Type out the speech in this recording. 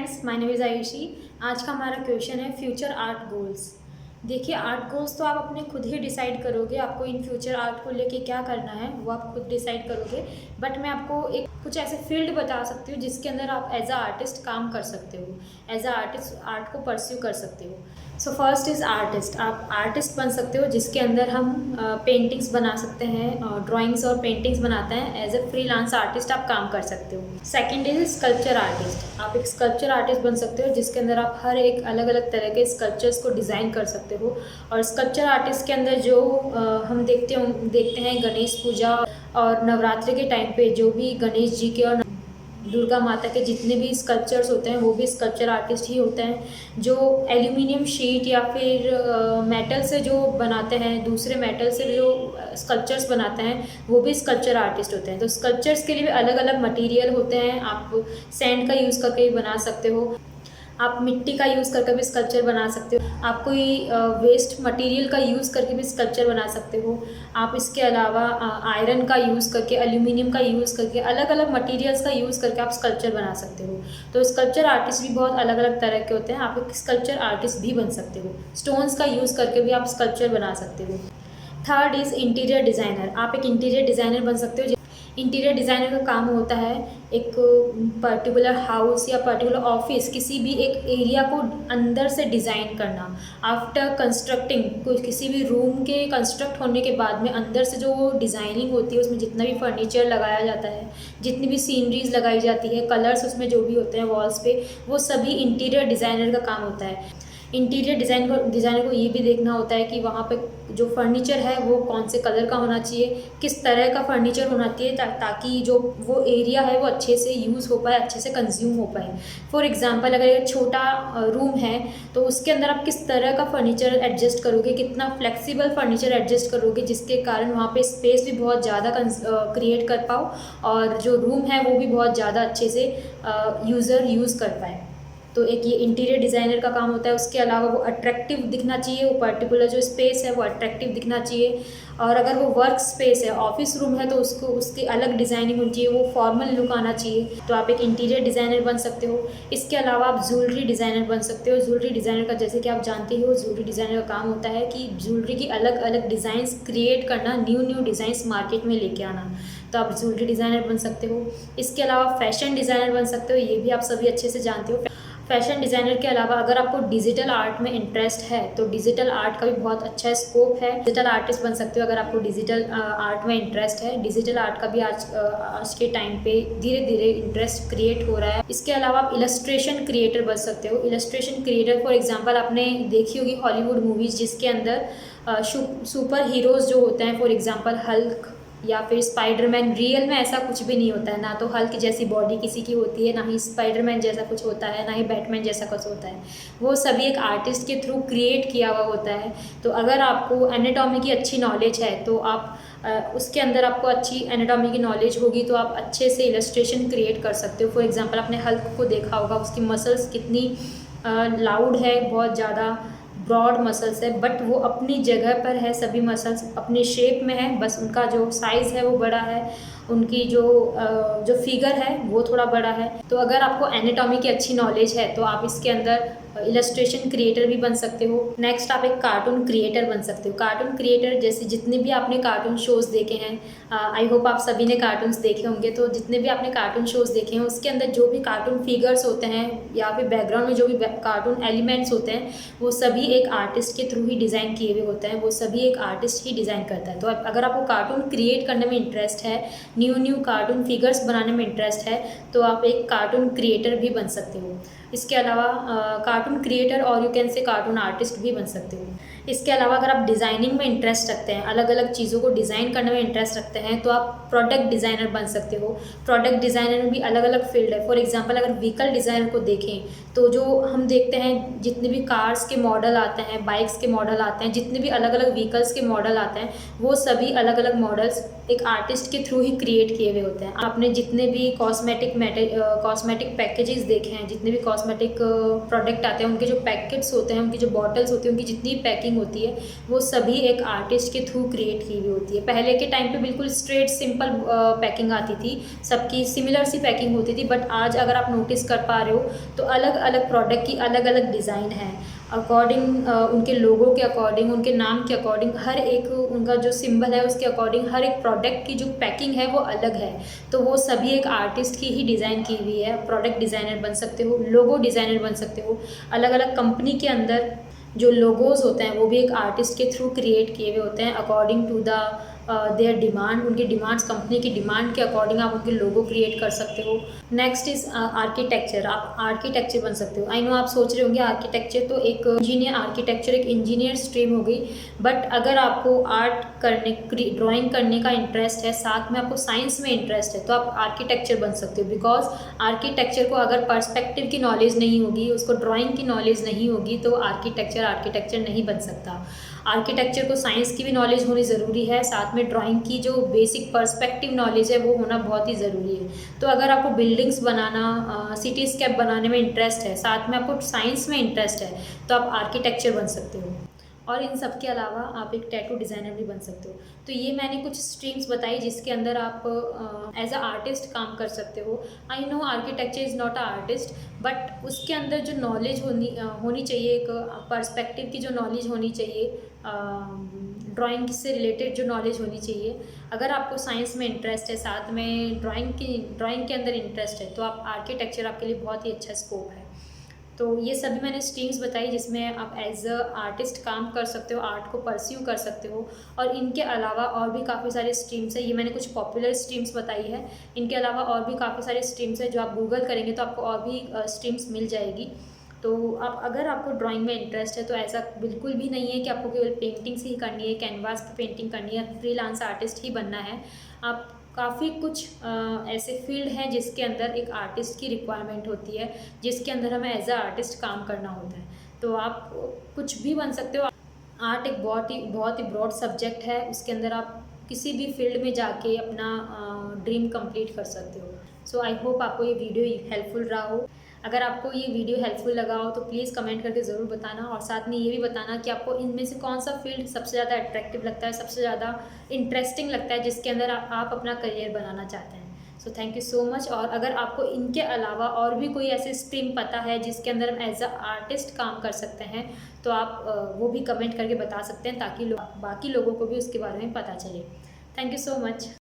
Friends, my name is Ayushi. आज का हमारा क्वेश्चन है फ्यूचर आर्ट गोल्स। देखिए, आर्ट गोल्स तो आप अपने खुद ही डिसाइड करोगे, आपको इन फ्यूचर आर्ट को लेके क्या करना है वो आप खुद डिसाइड करोगे। बट मैं आपको एक कुछ ऐसे फील्ड बता सकती हूँ जिसके अंदर आप एज अ आर्टिस्ट काम कर सकते हो, एज अ आर्टिस्ट आर्ट को परस्यू कर सकते हो। So first is artist. आप आर्टिस्ट बन सकते हो जिसके अंदर हम पेंटिंग्स बना सकते हैं, ड्राइंग्स और पेंटिंग्स बनाते हैं। एज ए फ्रीलांस आर्टिस्ट आप काम कर सकते हो। Second is sculpture artist. आप एक स्कल्पचर आर्टिस्ट बन सकते हो जिसके अंदर आप हर एक अलग अलग तरह के स्कल्पचर्स को डिज़ाइन कर सकते हो। और स्कल्पचर आर्टिस्ट के अंदर जो हम देखते हैं गणेश पूजा और नवरात्रि के टाइम पे जो भी गणेश जी के और दुर्गा माता के जितने भी स्कल्पचर्स होते हैं वो भी स्कल्पचर आर्टिस्ट ही होते हैं। जो एल्यूमिनियम शीट या फिर मेटल से जो बनाते हैं, दूसरे मेटल से जो स्कल्पचर्स बनाते हैं वो भी स्कल्पचर आर्टिस्ट होते हैं। तो स्कल्पचर्स के लिए भी अलग अलग मटेरियल होते हैं। आप सैंड का यूज़ करके भी बना सकते हो, आप मिट्टी का यूज़ करके भी स्कल्पचर बना सकते हो, आप कोई वेस्ट मटेरियल का यूज़ करके भी स्कल्पचर बना सकते हो। आप इसके अलावा आयरन का यूज़ करके, एल्यूमिनियम का यूज़ करके, अलग अलग मटेरियल्स का यूज़ करके आप स्कल्पचर बना सकते हो। तो स्कल्पचर आर्टिस्ट भी बहुत अलग अलग तरह के होते हैं। आप एक स्कल्पचर आर्टिस्ट भी बन सकते हो। स्टोन्स का यूज़ करके भी आप स्कल्पचर बना सकते हो। Third is interior designer. आप एक इंटीरियर डिज़ाइनर बन सकते हो। इंटीरियर डिज़ाइनर का काम होता है एक पर्टिकुलर हाउस या पर्टिकुलर ऑफिस, किसी भी एक एरिया को अंदर से डिज़ाइन करना। आफ्टर कंस्ट्रक्टिंग, कुछ किसी भी रूम के कंस्ट्रक्ट होने के बाद में अंदर से जो डिज़ाइनिंग होती है, उसमें जितना भी फर्नीचर लगाया जाता है, जितनी भी सीनरीज लगाई जाती है, कलर्स उसमें जो भी होते हैं वॉल्स पे, वो सभी इंटीरियर डिज़ाइनर का काम होता है। इंटीरियर डिज़ाइनर को ये भी देखना होता है कि वहाँ पे जो फर्नीचर है वो कौन से कलर का होना चाहिए, किस तरह का फर्नीचर होना चाहिए ताकि जो वो एरिया है वो अच्छे से यूज़ हो पाए, अच्छे से कंज्यूम हो पाए। फॉर एग्जांपल, अगर एक छोटा रूम है तो उसके अंदर आप किस तरह का फर्नीचर एडजस्ट करोगे, कितना फ्लेक्सिबल फर्नीचर एडजस्ट करोगे जिसके कारण वहाँ पे स्पेस भी बहुत ज़्यादा क्रिएट कर पाओ और जो रूम है वो भी बहुत ज़्यादा अच्छे से यूज़र यूज़ कर पाए। तो एक ये इंटीरियर डिज़ाइनर का काम होता है। उसके अलावा वो अट्रैक्टिव दिखना चाहिए, वो पर्टिकुलर जो स्पेस है वो अट्रैक्टिव दिखना चाहिए। और अगर वो वर्क स्पेस है, ऑफिस रूम है, तो उसको उसकी अलग डिज़ाइनिंग होनी चाहिए, वो फॉर्मल लुक आना चाहिए। तो आप एक इंटीरियर डिज़ाइनर बन सकते हो। इसके अलावा आप ज्वेलरी डिज़ाइनर बन सकते हो। ज्वेलरी डिज़ाइनर का, जैसे कि आप जानते हो, ज्वेलरी डिज़ाइनर का काम होता है कि ज्वेलरी की अलग अलग डिज़ाइंस क्रिएट करना, न्यू डिज़ाइंस मार्केट में लेके आना। तो आप ज्वेलरी डिज़ाइनर बन सकते हो। इसके अलावा फैशन डिज़ाइनर बन सकते हो, ये भी आप सभी अच्छे से जानते हो। फैशन डिज़ाइनर के अलावा अगर आपको डिजिटल आर्ट में इंटरेस्ट है तो डिजिटल आर्ट का भी बहुत अच्छा स्कोप है। डिजिटल आर्टिस्ट बन सकते हो अगर आपको डिजिटल आर्ट में इंटरेस्ट है। डिजिटल आर्ट का भी आज के टाइम पे धीरे धीरे इंटरेस्ट क्रिएट हो रहा है। इसके अलावा आप इलस्ट्रेशन क्रिएटर बन सकते हो। इलस्ट्रेशन क्रिएटर, फॉर एग्जांपल, आपने देखी होगी हॉलीवुड मूवीज़ जिसके अंदर सुपर हीरोज़ जो होते हैं, फॉर एग्जांपल हल्क या फिर स्पाइडरमैन, रियल में ऐसा कुछ भी नहीं होता है। ना तो हल्क जैसी बॉडी किसी की होती है, ना ही स्पाइडरमैन जैसा कुछ होता है, ना ही बैटमैन जैसा कुछ होता है। वो सभी एक आर्टिस्ट के थ्रू क्रिएट किया हुआ होता है। तो अगर आपको एनाटॉमी की अच्छी नॉलेज है तो आप उसके अंदर आपको अच्छी एनाटॉमी की नॉलेज होगी तो आप अच्छे से इलस्ट्रेशन क्रिएट कर सकते हो। फॉर एग्जाम्पल, आपने हल्क को देखा होगा, उसकी मसल्स कितनी लाउड है, बहुत ज़्यादा ब्रॉड मसल्स है, बट वो अपनी जगह पर है। सभी मसल्स अपने शेप में है, बस उनका जो साइज़ है वो बड़ा है, उनकी जो फिगर है वो थोड़ा बड़ा है। तो अगर आपको एनाटॉमी की अच्छी नॉलेज है तो आप इसके अंदर इलस्ट्रेशन क्रिएटर भी बन सकते हो। नेक्स्ट, आप एक कार्टून क्रिएटर बन सकते हो। कार्टून क्रिएटर जैसे जितने भी आपने कार्टून शोज़ देखे हैं, आई होप आप सभी ने कार्टून्स देखे होंगे, तो जितने भी आपने कार्टून शोज़ देखे हैं उसके अंदर जो भी कार्टून फिगर्स होते हैं या फिर बैकग्राउंड में जो भी कार्टून एलिमेंट्स होते हैं वो सभी एक आर्टिस्ट के थ्रू ही डिज़ाइन किए हुए होते हैं। वो सभी एक आर्टिस्ट ही डिज़ाइन करता है। तो अगर आपको कार्टून क्रिएट करने में इंटरेस्ट है, न्यू कार्टून फिगर्स बनाने में इंटरेस्ट है, तो आप एक कार्टून क्रिएटर भी बन सकते हो। इसके अलावा कार्टून क्रिएटर और you can say cartoon artist भी बन सकते हो। इसके अलावा अगर आप डिज़ाइनिंग में इंटरेस्ट रखते हैं, अलग अलग चीज़ों को डिज़ाइन करने में इंटरेस्ट रखते हैं, तो आप प्रोडक्ट डिज़ाइनर बन सकते हो। प्रोडक्ट डिज़ाइनर में भी अलग अलग फील्ड है। फॉर एग्जांपल, अगर व्हीकल डिज़ाइनर को देखें तो जो हम देखते हैं जितने भी कार्स के मॉडल आते हैं, बाइक्स के मॉडल आते हैं, जितने भी अलग अलग व्हीकल्स के मॉडल आते हैं, वो सभी अलग अलग मॉडल्स एक आर्टिस्ट के थ्रू ही क्रिएट किए हुए होते हैं। आपने जितने भी कॉस्मेटिक पैकेजेस देखे हैं, जितने भी कॉस्मेटिक प्रोडक्ट आते हैं, उनके जो पैकेट्स होते हैं, उनकी जो बॉटल्स होती हैं, उनकी जितनी पैकिंग होती है वो सभी एक आर्टिस्ट के थ्रू क्रिएट की हुई होती है। पहले के टाइम पे बिल्कुल स्ट्रेट सिंपल पैकिंग आती थी, सबकी सिमिलर सी पैकिंग होती थी, बट आज अगर आप नोटिस कर पा रहे हो तो अलग अलग प्रोडक्ट की अलग अलग डिज़ाइन है, अकॉर्डिंग उनके लोगों के अकॉर्डिंग, उनके नाम के अकॉर्डिंग, हर एक उनका जो सिंबल है उसके अकॉर्डिंग हर एक प्रोडक्ट की जो पैकिंग है वो अलग है। तो वो सभी एक आर्टिस्ट की ही डिज़ाइन की हुई है। प्रोडक्ट डिज़ाइनर बन सकते हो, लोगो डिज़ाइनर बन सकते हो। अलग अलग कंपनी के अंदर जो लोगोज़ होते हैं वो भी एक आर्टिस्ट के थ्रू क्रिएट किए हुए होते हैं according to the their demand. उनकी डिमांड्स, कंपनी की डिमांड के अकॉर्डिंग आप उनके लोगो क्रिएट कर सकते हो। Next is architecture. आप आर्किटेक्चर बन सकते हो। आई नो आप सोच रहे होंगे आर्किटेक्चर तो एक इंजीनियर, आर्किटेक्चर एक इंजीनियर स्ट्रीम हो गई, बट अगर आपको आर्ट करने, ड्राइंग करने का इंटरेस्ट है, साथ में आपको साइंस में इंटरेस्ट है, तो आप आर्किटेक्चर बन सकते हो। बिकॉज आर्किटेक्चर को अगर पर्सपेक्टिव की नॉलेज नहीं होगी, उसको ड्राइंग की नॉलेज नहीं होगी, तो आर्किटेक्चर नहीं बन सकता। आर्किटेक्चर को साइंस की भी नॉलेज होनी ज़रूरी है, साथ में ड्राइंग की जो बेसिक पर्सपेक्टिव नॉलेज है वो होना बहुत ही ज़रूरी है। तो अगर आपको बिल्डिंग्स बनाना, सिटी स्केप बनाने में इंटरेस्ट है, साथ में आपको साइंस में इंटरेस्ट है, तो आप आर्किटेक्चर बन सकते हो। और इन सब के अलावा आप एक टैटू डिज़ाइनर भी बन सकते हो। तो ये मैंने कुछ स्ट्रीम्स बताई जिसके अंदर आप एज अ आर्टिस्ट काम कर सकते हो। I know architecture is not a artist, but उसके अंदर जो नॉलेज होनी चाहिए, एक पर्सपेक्टिव की जो नॉलेज होनी चाहिए, ड्राइंग से रिलेटेड जो नॉलेज होनी चाहिए। अगर आपको साइंस में इंटरेस्ट है, साथ में ड्राइंग के अंदर इंटरेस्ट है, तो आप आर्किटेक्चर आपके लिए बहुत ही अच्छा स्कोप है। तो ये सभी मैंने स्ट्रीम्स बताई जिसमें आप एज अ आर्टिस्ट काम कर सकते हो, आर्ट को परस्यू कर सकते हो। और इनके अलावा और भी काफ़ी सारे स्ट्रीम्स है, ये मैंने कुछ पॉपुलर स्ट्रीम्स बताई है। इनके अलावा और भी काफ़ी सारे स्ट्रीम्स है जो आप गूगल करेंगे तो आपको और भी स्ट्रीम्स मिल जाएगी। तो आप, अगर आपको ड्राइंग में इंटरेस्ट है तो ऐसा बिल्कुल भी नहीं है कि आपको केवल पेंटिंग्स ही करनी है, कैनवास पे पेंटिंग करनी है, फ्रीलांस आर्टिस्ट ही बनना है। आप काफ़ी कुछ ऐसे फील्ड हैं जिसके अंदर एक आर्टिस्ट की रिक्वायरमेंट होती है, जिसके अंदर हमें एज अ आर्टिस्ट काम करना होता है। तो आप कुछ भी बन सकते हो। आर्ट एक बहुत ही ब्रॉड सब्जेक्ट है, उसके अंदर आप किसी भी फील्ड में जाके अपना ड्रीम कंप्लीट कर सकते हो। सो आई होप आपको ये वीडियो हेल्पफुल रहा हो। अगर आपको ये वीडियो हेल्पफुल लगा हो तो प्लीज़ कमेंट करके ज़रूर बताना, और साथ में ये भी बताना कि आपको इनमें से कौन सा फील्ड सबसे ज़्यादा अट्रैक्टिव लगता है, सबसे ज़्यादा इंटरेस्टिंग लगता है, जिसके अंदर आप अपना करियर बनाना चाहते हैं। So thank you so much. और अगर आपको इनके अलावा और भी कोई ऐसी स्ट्रीम पता है जिसके अंदर हम एज अ आर्टिस्ट काम कर सकते हैं, तो आप वो भी कमेंट करके बता सकते हैं, ताकि बाकी लोगों को भी उसके बारे में पता चले। Thank you so much.